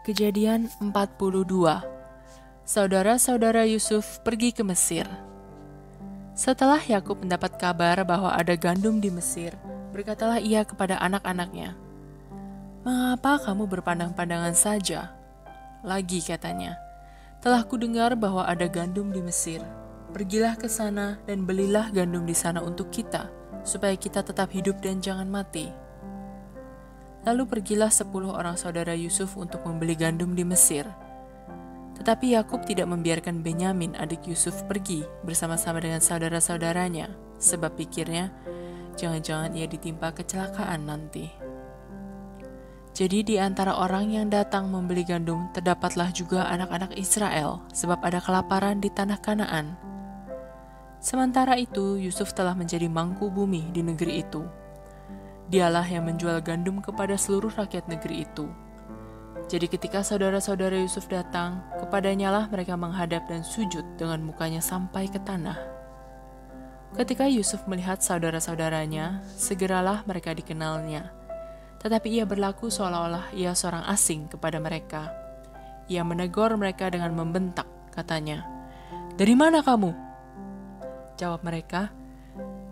Kejadian 42. Saudara-saudara Yusuf pergi ke Mesir. Setelah Yakub mendapat kabar bahwa ada gandum di Mesir, berkatalah ia kepada anak-anaknya, "Mengapa kamu berpandang-pandangan saja?" Lagi katanya, "Telah kudengar bahwa ada gandum di Mesir. Pergilah ke sana dan belilah gandum di sana untuk kita, supaya kita tetap hidup dan jangan mati." Lalu pergilah 10 orang saudara Yusuf untuk membeli gandum di Mesir. Tetapi Yakub tidak membiarkan Benyamin adik Yusuf pergi bersama-sama dengan saudara-saudaranya, sebab pikirnya, jangan-jangan ia ditimpa kecelakaan nanti. Jadi di antara orang yang datang membeli gandum terdapatlah juga anak-anak Israel, sebab ada kelaparan di tanah Kanaan. Sementara itu Yusuf telah menjadi mangku bumi di negeri itu. Dialah yang menjual gandum kepada seluruh rakyat negeri itu. Jadi ketika saudara-saudara Yusuf datang, kepadanya lah mereka menghadap dan sujud dengan mukanya sampai ke tanah. Ketika Yusuf melihat saudara-saudaranya, segeralah mereka dikenalnya. Tetapi ia berlaku seolah-olah ia seorang asing kepada mereka. Ia menegur mereka dengan membentak, katanya, "Dari mana kamu?" Jawab mereka,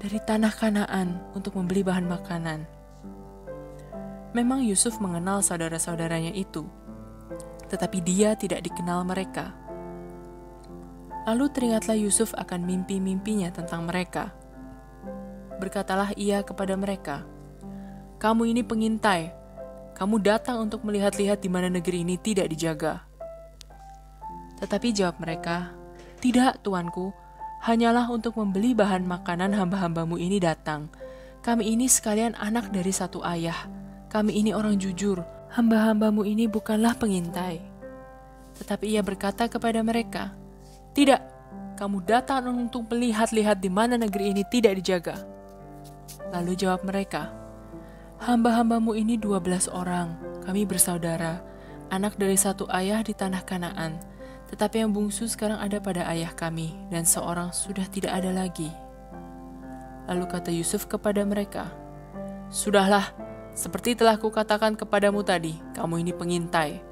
"Dari tanah Kanaan untuk membeli bahan makanan." Memang Yusuf mengenal saudara-saudaranya itu, tetapi dia tidak dikenal mereka. Lalu teringatlah Yusuf akan mimpi-mimpinya tentang mereka. Berkatalah ia kepada mereka, "Kamu ini pengintai. Kamu datang untuk melihat-lihat di mana negeri ini tidak dijaga." Tetapi jawab mereka, "Tidak, tuanku. Hanyalah untuk membeli bahan makanan hamba-hambamu ini datang. Kami ini sekalian anak dari satu ayah. Kami ini orang jujur. Hamba-hambamu ini bukanlah pengintai." Tetapi ia berkata kepada mereka, "Tidak, kamu datang untuk melihat-lihat di mana negeri ini tidak dijaga." Lalu jawab mereka, "Hamba-hambamu ini 12 orang. Kami bersaudara, anak dari satu ayah di tanah Kanaan. Tetapi yang bungsu sekarang ada pada ayah kami, dan seorang sudah tidak ada lagi." Lalu kata Yusuf kepada mereka, "Sudahlah, seperti telah kukatakan kepadamu tadi, kamu ini pengintai.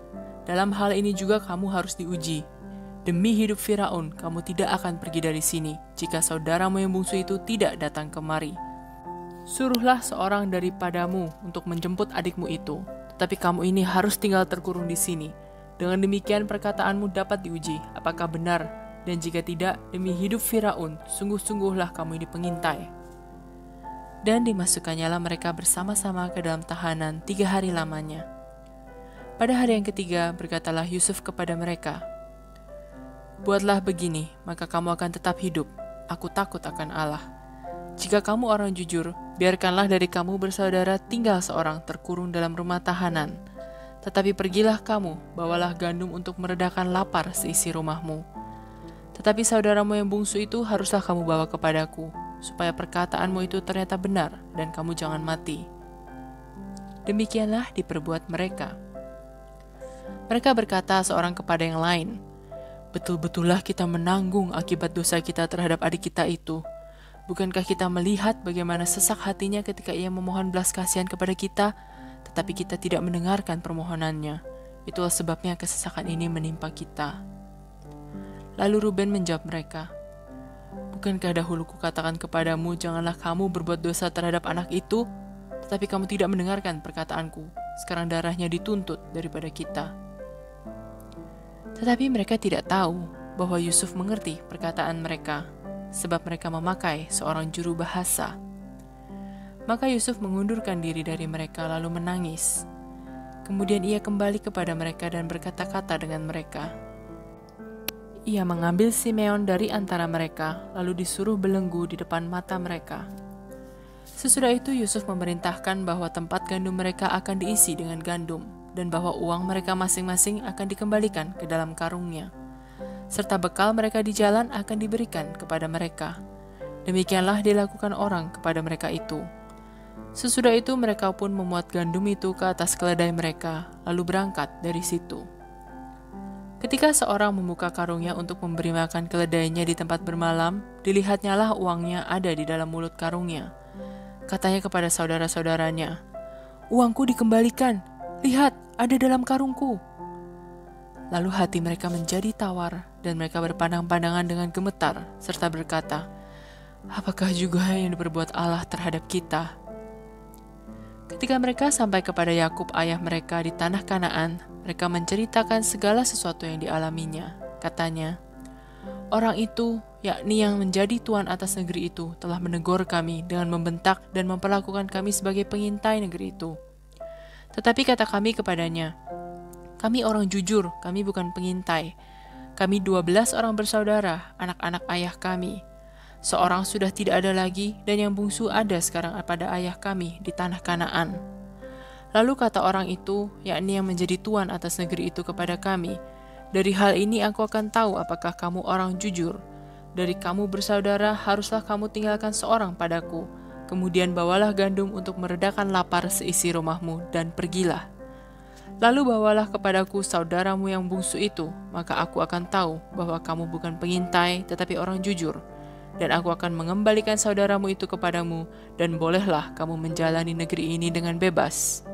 Dalam hal ini juga kamu harus diuji. Demi hidup Firaun, kamu tidak akan pergi dari sini, jika saudaramu yang bungsu itu tidak datang kemari. Suruhlah seorang daripadamu untuk menjemput adikmu itu, tetapi kamu ini harus tinggal terkurung di sini. Dengan demikian perkataanmu dapat diuji, apakah benar, dan jika tidak, demi hidup Firaun, sungguh-sungguhlah kamu ini pengintai." Dan dimasukkannya mereka bersama-sama ke dalam tahanan 3 hari lamanya. Pada hari yang ketiga, berkatalah Yusuf kepada mereka, "Buatlah begini, maka kamu akan tetap hidup. Aku takut akan Allah. Jika kamu orang jujur, biarkanlah dari kamu bersaudara tinggal seorang terkurung dalam rumah tahanan. Tetapi pergilah kamu, bawalah gandum untuk meredakan lapar seisi rumahmu. Tetapi saudaramu yang bungsu itu haruslah kamu bawa kepadaku, supaya perkataanmu itu ternyata benar, dan kamu jangan mati." Demikianlah diperbuat mereka. Mereka berkata seorang kepada yang lain, "Betul-betullah kita menanggung akibat dosa kita terhadap adik kita itu. Bukankah kita melihat bagaimana sesak hatinya ketika ia memohon belas kasihan kepada kita, tetapi kita tidak mendengarkan permohonannya. Itulah sebabnya kesesakan ini menimpa kita." Lalu Ruben menjawab mereka, "Bukankah dahulu kukatakan kepadamu, janganlah kamu berbuat dosa terhadap anak itu? Tetapi kamu tidak mendengarkan perkataanku. Sekarang darahnya dituntut daripada kita." Tetapi mereka tidak tahu bahwa Yusuf mengerti perkataan mereka, sebab mereka memakai seorang juru bahasa. Maka Yusuf mengundurkan diri dari mereka lalu menangis. Kemudian ia kembali kepada mereka dan berkata-kata dengan mereka. Ia mengambil Simeon dari antara mereka, lalu disuruh belenggu di depan mata mereka. Sesudah itu Yusuf memerintahkan bahwa tempat gandum mereka akan diisi dengan gandum, dan bahwa uang mereka masing-masing akan dikembalikan ke dalam karungnya, serta bekal mereka di jalan akan diberikan kepada mereka. Demikianlah dilakukan orang kepada mereka itu. Sesudah itu mereka pun memuat gandum itu ke atas keledai mereka, lalu berangkat dari situ. Ketika seorang membuka karungnya untuk memberi makan keledainya di tempat bermalam, dilihatnyalah uangnya ada di dalam mulut karungnya. Katanya kepada saudara-saudaranya, "Uangku dikembalikan, lihat, ada dalam karungku." Lalu hati mereka menjadi tawar, dan mereka berpandang-pandangan dengan gemetar, serta berkata, "Apakah juga yang diperbuat Allah terhadap kita?" Ketika mereka sampai kepada Yakub ayah mereka di tanah Kanaan, mereka menceritakan segala sesuatu yang dialaminya. Katanya, "Orang itu, yakni yang menjadi tuan atas negeri itu, telah menegur kami dengan membentak dan memperlakukan kami sebagai pengintai negeri itu. Tetapi kata kami kepadanya, 'Kami orang jujur, kami bukan pengintai. Kami 12 orang bersaudara, anak-anak ayah kami. Seorang sudah tidak ada lagi, dan yang bungsu ada sekarang pada ayah kami di tanah Kanaan.' Lalu kata orang itu, yakni yang menjadi tuan atas negeri itu kepada kami, 'Dari hal ini aku akan tahu apakah kamu orang jujur. Dari kamu bersaudara haruslah kamu tinggalkan seorang padaku. Kemudian bawalah gandum untuk meredakan lapar seisi rumahmu, dan pergilah. Lalu bawalah kepadaku saudaramu yang bungsu itu, maka aku akan tahu bahwa kamu bukan pengintai, tetapi orang jujur. Dan aku akan mengembalikan saudaramu itu kepadamu, dan bolehlah kamu menjalani negeri ini dengan bebas.'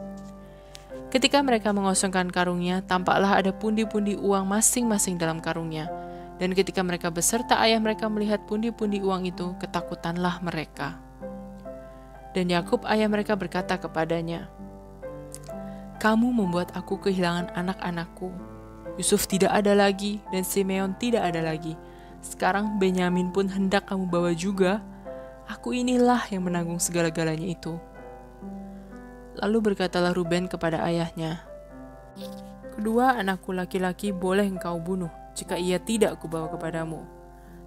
Ketika mereka mengosongkan karungnya, tampaklah ada pundi-pundi uang masing-masing dalam karungnya. Dan ketika mereka beserta ayah mereka melihat pundi-pundi uang itu, ketakutanlah mereka. Dan Yakub ayah mereka berkata kepadanya, 'Kamu membuat aku kehilangan anak-anakku. Yusuf tidak ada lagi, dan Simeon tidak ada lagi. Sekarang Benyamin pun hendak kamu bawa juga. Aku inilah yang menanggung segala-galanya itu.' Lalu berkatalah Ruben kepada ayahnya, 'Kedua anakku laki-laki boleh engkau bunuh, jika ia tidak kubawa kepadamu.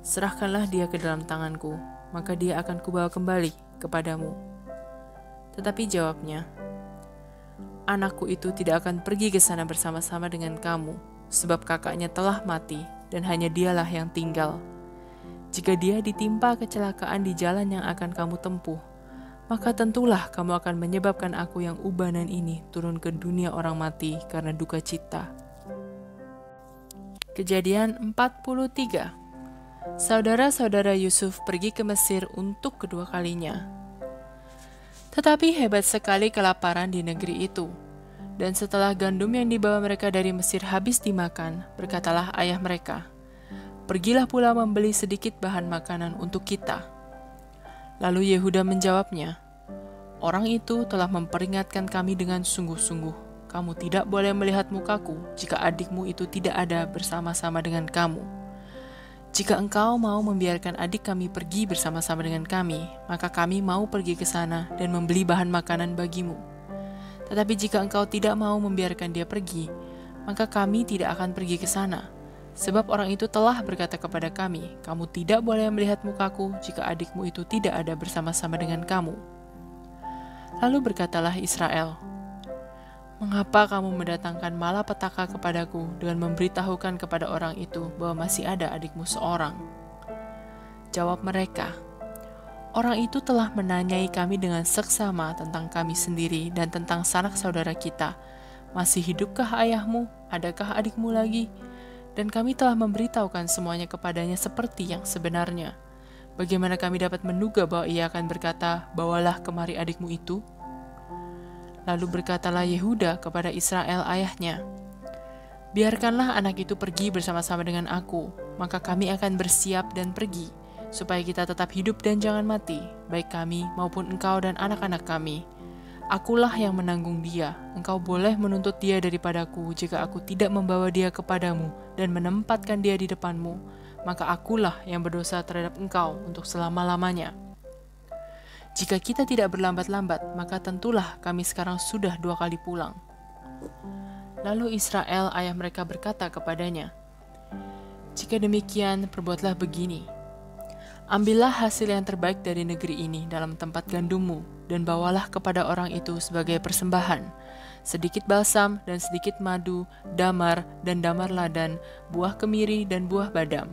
Serahkanlah dia ke dalam tanganku, maka dia akan kubawa kembali kepadamu.' Tetapi jawabnya, 'Anakku itu tidak akan pergi ke sana bersama-sama dengan kamu, sebab kakaknya telah mati, dan hanya dialah yang tinggal. Jika dia ditimpa kecelakaan di jalan yang akan kamu tempuh, maka tentulah kamu akan menyebabkan aku yang ubanan ini turun ke dunia orang mati karena duka cita.'" Kejadian 43. Saudara-saudara Yusuf pergi ke Mesir untuk kedua kalinya. Tetapi hebat sekali kelaparan di negeri itu. Dan setelah gandum yang dibawa mereka dari Mesir habis dimakan, berkatalah ayah mereka, "Pergilah pula membeli sedikit bahan makanan untuk kita." Lalu Yehuda menjawabnya, "Orang itu telah memperingatkan kami dengan sungguh-sungguh, kamu tidak boleh melihat mukaku jika adikmu itu tidak ada bersama-sama dengan kamu. Jika engkau mau membiarkan adik kami pergi bersama-sama dengan kami, maka kami mau pergi ke sana dan membeli bahan makanan bagimu. Tetapi jika engkau tidak mau membiarkan dia pergi, maka kami tidak akan pergi ke sana. Sebab orang itu telah berkata kepada kami, 'Kamu tidak boleh melihat mukaku jika adikmu itu tidak ada bersama-sama dengan kamu.' Lalu berkatalah Israel, 'Mengapa kamu mendatangkan malapetaka kepadaku dengan memberitahukan kepada orang itu bahwa masih ada adikmu seorang?' Jawab mereka, 'Orang itu telah menanyai kami dengan seksama tentang kami sendiri dan tentang sanak saudara kita. Masih hidupkah ayahmu? Adakah adikmu lagi?' Dan kami telah memberitahukan semuanya kepadanya seperti yang sebenarnya. Bagaimana kami dapat menduga bahwa ia akan berkata, 'Bawalah kemari adikmu itu'?" Lalu berkatalah Yehuda kepada Israel ayahnya, "Biarkanlah anak itu pergi bersama-sama dengan aku, maka kami akan bersiap dan pergi, supaya kita tetap hidup dan jangan mati, baik kami maupun engkau dan anak-anak kami. Akulah yang menanggung dia. Engkau boleh menuntut dia daripadaku jika aku tidak membawa dia kepadamu dan menempatkan dia di depanmu, maka akulah yang berdosa terhadap engkau untuk selama-lamanya. Jika kita tidak berlambat-lambat, maka tentulah kami sekarang sudah 2 kali pulang." Lalu Israel ayah mereka berkata kepadanya, "Jika demikian, perbuatlah begini. Ambillah hasil yang terbaik dari negeri ini dalam tempat gandummu, dan bawalah kepada orang itu sebagai persembahan, sedikit balsam dan sedikit madu, damar dan damar ladan, buah kemiri dan buah badam.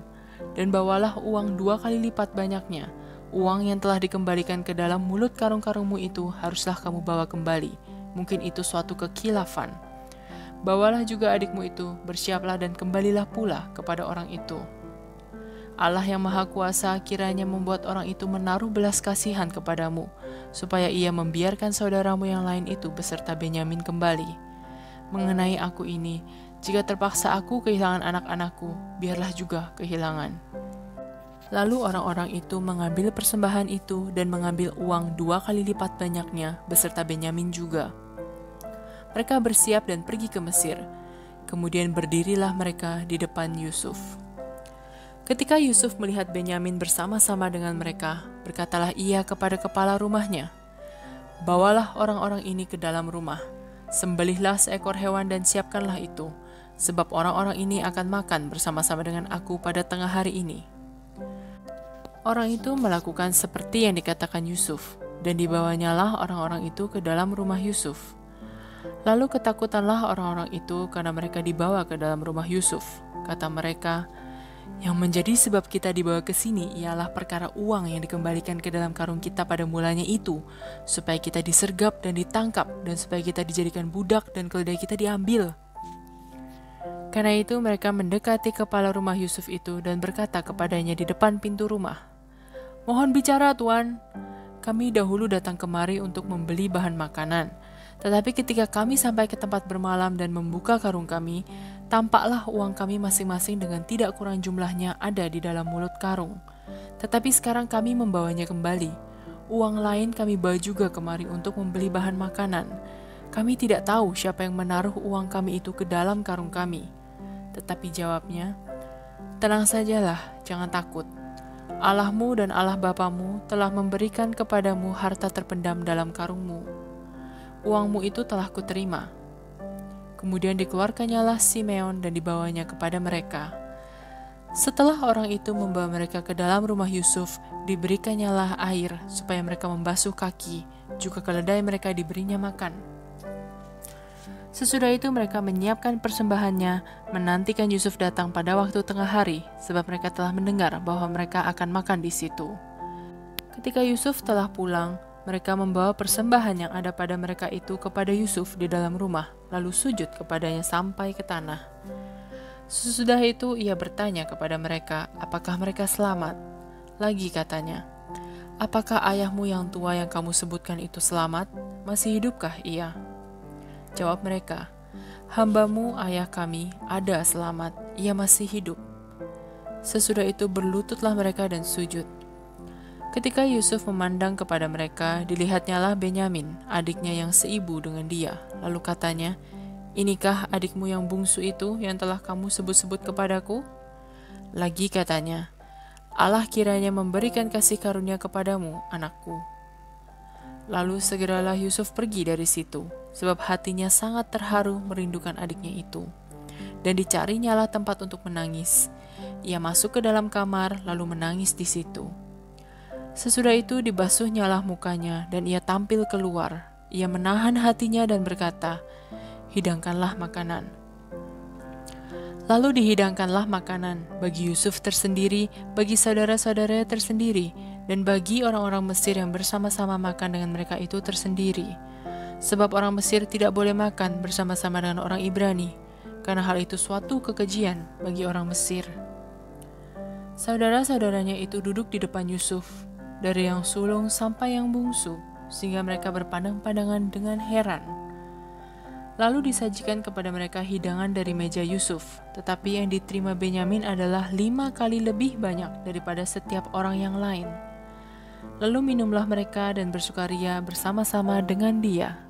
Dan bawalah uang 2 kali lipat banyaknya. Uang yang telah dikembalikan ke dalam mulut karung-karungmu itu haruslah kamu bawa kembali. Mungkin itu suatu kekilafan. Bawalah juga adikmu itu, bersiaplah dan kembalilah pula kepada orang itu. Allah yang Maha Kuasa kiranya membuat orang itu menaruh belas kasihan kepadamu, supaya ia membiarkan saudaramu yang lain itu beserta Benyamin kembali. Mengenai aku ini, Jika terpaksa aku kehilangan anak-anakku, biarlah juga kehilangan." Lalu orang-orang itu mengambil persembahan itu dan mengambil uang 2 kali lipat banyaknya beserta Benyamin juga. Mereka bersiap dan pergi ke Mesir. Kemudian berdirilah mereka di depan Yusuf. Ketika Yusuf melihat Benyamin bersama-sama dengan mereka, berkatalah ia kepada kepala rumahnya, "Bawalah orang-orang ini ke dalam rumah, sembelihlah seekor hewan dan siapkanlah itu, sebab orang-orang ini akan makan bersama-sama dengan aku pada tengah hari ini." Orang itu melakukan seperti yang dikatakan Yusuf, dan dibawanyalah orang-orang itu ke dalam rumah Yusuf. Lalu ketakutanlah orang-orang itu karena mereka dibawa ke dalam rumah Yusuf. Kata mereka, "Yang menjadi sebab kita dibawa ke sini ialah perkara uang yang dikembalikan ke dalam karung kita pada mulanya itu, supaya kita disergap dan ditangkap, dan supaya kita dijadikan budak dan keledai kita diambil." Karena itu mereka mendekati kepala rumah Yusuf itu dan berkata kepadanya di depan pintu rumah, "Mohon bicara, Tuan. Kami dahulu datang kemari untuk membeli bahan makanan. Tetapi ketika kami sampai ke tempat bermalam dan membuka karung kami, tampaklah uang kami masing-masing dengan tidak kurang jumlahnya ada di dalam mulut karung. Tetapi sekarang kami membawanya kembali. Uang lain kami bawa juga kemari untuk membeli bahan makanan. Kami tidak tahu siapa yang menaruh uang kami itu ke dalam karung kami." Tetapi jawabnya, "Tenang sajalah, jangan takut. Allahmu dan Allah bapamu telah memberikan kepadamu harta terpendam dalam karungmu. Uangmu itu telah kuterima." Kemudian dikeluarkannyalah Simeon dan dibawanya kepada mereka. Setelah orang itu membawa mereka ke dalam rumah Yusuf, diberikannya air supaya mereka membasuh kaki, juga keledai mereka diberinya makan. Sesudah itu mereka menyiapkan persembahannya, menantikan Yusuf datang pada waktu tengah hari, sebab mereka telah mendengar bahwa mereka akan makan di situ. Ketika Yusuf telah pulang, mereka membawa persembahan yang ada pada mereka itu kepada Yusuf di dalam rumah, lalu sujud kepadanya sampai ke tanah. Sesudah itu ia bertanya kepada mereka, apakah mereka selamat. Lagi katanya, "Apakah ayahmu yang tua yang kamu sebutkan itu selamat? Masih hidupkah ia?" Jawab mereka, "Hambamu ayah kami ada selamat, ia masih hidup." Sesudah itu berlututlah mereka dan sujud. Ketika Yusuf memandang kepada mereka, dilihatnyalah Benyamin, adiknya yang seibu dengan dia. Lalu katanya, "Inikah adikmu yang bungsu itu yang telah kamu sebut-sebut kepadaku?" Lagi katanya, "Allah kiranya memberikan kasih karunia kepadamu, anakku." Lalu segeralah Yusuf pergi dari situ, sebab hatinya sangat terharu merindukan adiknya itu. Dan dicarinyalah tempat untuk menangis. Ia masuk ke dalam kamar, lalu menangis di situ. Sesudah itu dibasuhnyalah mukanya, dan ia tampil keluar. Ia menahan hatinya dan berkata, "Hidangkanlah makanan." Lalu dihidangkanlah makanan bagi Yusuf tersendiri, bagi saudara-saudaranya tersendiri, dan bagi orang-orang Mesir yang bersama-sama makan dengan mereka itu tersendiri. Sebab orang Mesir tidak boleh makan bersama-sama dengan orang Ibrani, karena hal itu suatu kekejian bagi orang Mesir. Saudara-saudaranya itu duduk di depan Yusuf, dari yang sulung sampai yang bungsu, sehingga mereka berpandang-pandangan dengan heran. Lalu disajikan kepada mereka hidangan dari meja Yusuf, tetapi yang diterima Benyamin adalah 5 kali lebih banyak daripada setiap orang yang lain. Lalu minumlah mereka dan bersukaria bersama-sama dengan dia.